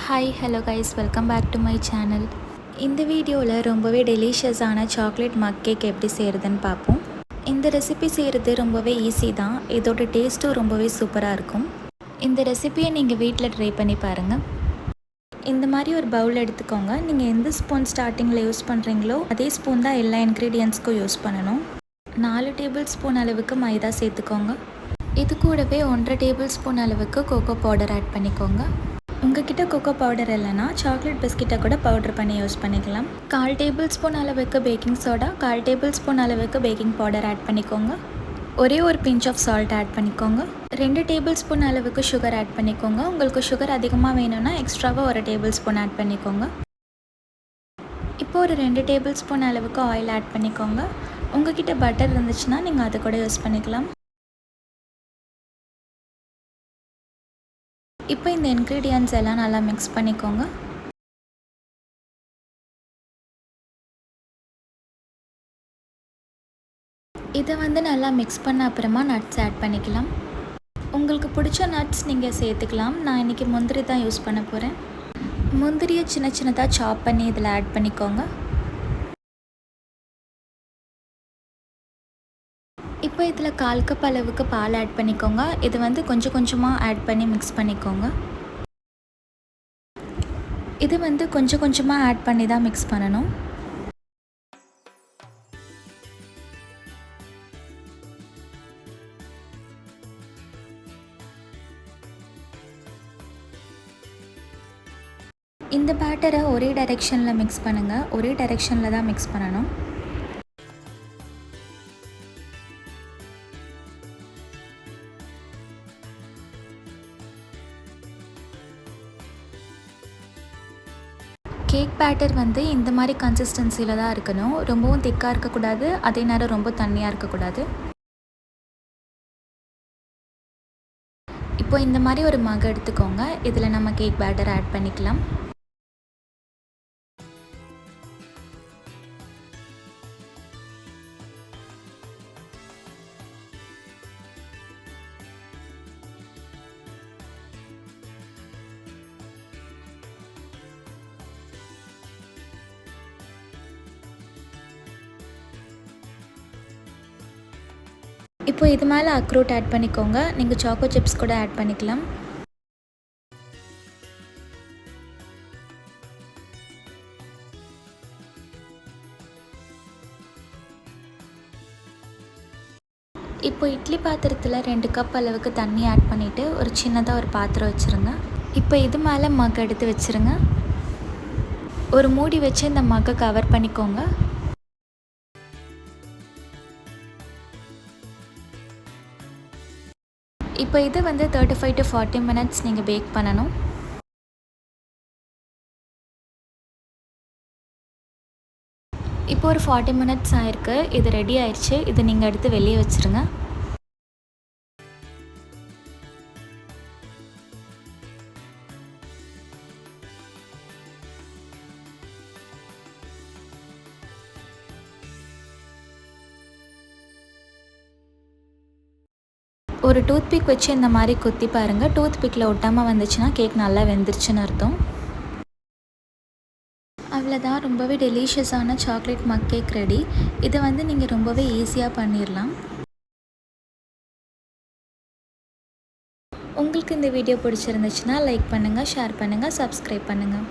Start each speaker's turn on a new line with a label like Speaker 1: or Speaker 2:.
Speaker 1: Hi hello guys, welcome back to my channel. இந்த வீடியோவில் ரொம்பவே டெலிஷியஸான சாக்லேட் மக் கேக் எப்படி செய்கிறதுன்னு பார்ப்போம். இந்த ரெசிபி செய்கிறது ரொம்பவே ஈஸி தான். இதோட டேஸ்ட்டும் ரொம்பவே சூப்பராக இருக்கும். இந்த ரெசிபியை நீங்கள் வீட்டில் ட்ரை பண்ணி பாருங்கள். இந்த மாதிரி ஒரு பவுல் எடுத்துக்கோங்க. நீங்கள் எந்த ஸ்பூன் ஸ்டார்டிங்கில் யூஸ் பண்ணுறீங்களோ அதே ஸ்பூன் தான் எல்லா இன்க்ரீடியன்ட்ஸ்க்கும் யூஸ் பண்ணணும். 4 டேபிள் ஸ்பூன் அளவுக்கு மைதா சேர்த்துக்கோங்க. இது கூடவே 1.5 டேபிள் ஸ்பூன் அளவுக்கு கோகோ பவுடர் ஆட் பண்ணிக்கோங்க. உங்ககிட்ட கோகோ பவுடர் இல்லைன்னா சாக்லேட் பிஸ்கெட்டை கூட பவுடர் பண்ணி யூஸ் பண்ணிக்கலாம். 1/4 டேபிள் ஸ்பூன் அளவுக்கு பேக்கிங் சோடா, 1/4 டேபிள் ஸ்பூன் அளவுக்கு பேக்கிங் பவுடர் ஆட் பண்ணிக்கோங்க. ஒரே ஒரு பிஞ்ச் ஆஃப் சால்ட் ஆட் பண்ணிக்கோங்க. 2 டேபிள் ஸ்பூன் அளவுக்கு சுகர் ஆட் பண்ணிக்கோங்க. உங்களுக்கு சுகர் அதிகமாக வேணும்னா எக்ஸ்ட்ராவாக 1 டேபிள் ஸ்பூன் ஆட் பண்ணிக்கோங்க. இப்போ ஒரு 2 டேபிள் ஸ்பூன் அளவுக்கு ஆயில் ஆட் பண்ணிக்கோங்க. உங்ககிட்ட பட்டர் இருந்துச்சுன்னா நீங்கள் அதை கூட யூஸ் பண்ணிக்கலாம். இப்போ இந்த இன்க்ரீடியன்ட்ஸ் எல்லாம் நல்லா மிக்ஸ் பண்ணிக்கோங்க. இதை நல்லா மிக்ஸ் பண்ண அப்புறமா நட்ஸ் ஆட் பண்ணிக்கலாம். உங்களுக்கு பிடிச்ச நட்ஸ் நீங்கள் சேர்த்துக்கலாம். நான் இன்றைக்கி முந்திரி தான் யூஸ் பண்ண போகிறேன். முந்திரியை சின்ன சின்னதாக சாப் பண்ணி இதில் ஆட் பண்ணிக்கோங்க. இப்போ இதில் 1/4 கப் அளவுக்கு பால் ஆட் பண்ணிக்கோங்க. இது கொஞ்சம் கொஞ்சமாக ஆட் பண்ணி மிக்ஸ் பண்ணிக்கோங்க. இது கொஞ்சம் கொஞ்சமாக ஆட் பண்ணி தான் மிக்ஸ் பண்ணணும். இந்த பேட்டரை ஒரே டைரெக்ஷனில் மிக்ஸ் பண்ணுங்கள். ஒரே டைரெக்ஷனில் தான் மிக்ஸ் பண்ணணும். கேக் பேட்டர் இந்த மாதிரி கன்சிஸ்டன்சியில் தான் இருக்கணும். ரொம்பவும் திக்காக இருக்கக்கூடாது, அதே நேரம் ரொம்ப தண்ணியாக இருக்கக்கூடாது. இப்போ இந்த மாதிரி ஒரு மக் எடுத்துக்கோங்க. இதில் நம்ம கேக் பேட்டர் ஆட் பண்ணிக்கலாம். இப்போ இது மேலே அக்ரூட் ஆட் பண்ணிக்கோங்க. நீங்கள் சாக்கோ சிப்ஸ் கூட ஆட் பண்ணிக்கலாம். இப்போ இட்லி பாத்திரத்தில் 2 கப் அளவுக்கு தண்ணி ஆட் பண்ணிவிட்டு ஒரு சின்னதாக ஒரு பாத்திரம் வச்சுருங்க. இப்போ இது மேலே மக் எடுத்து வச்சுருங்க. ஒரு மூடி வச்சு இந்த மக்கை கவர் பண்ணிக்கோங்க. இப்போ இது 35 to 40 மினிட்ஸ் நீங்கள் பேக் பண்ணணும். இப்போ ஒரு 40 மினிட்ஸ் ஆயிருக்கு. இது ரெடி ஆயிடுச்சு. இதை நீங்கள் எடுத்து வெளியே வச்சுருங்க. ஒரு டூத்பிக் வச்சு இந்த மாதிரி குத்தி பாருங்கள். டூத்பிக்கில் ஒட்டாமல் வந்துச்சுன்னா கேக் நல்லா வெந்துருச்சுன்னு அர்த்தம். அவ்வளோதான், ரொம்பவே டெலிஷியஸான சாக்லேட் மக் கேக் ரெடி. இதை நீங்கள் ரொம்பவே ஈஸியாக பண்ணிடலாம். உங்களுக்கு இந்த வீடியோ பிடிச்சிருந்துச்சுன்னா லைக் பண்ணுங்கள், ஷேர் பண்ணுங்கள், சப்ஸ்கிரைப் பண்ணுங்கள்.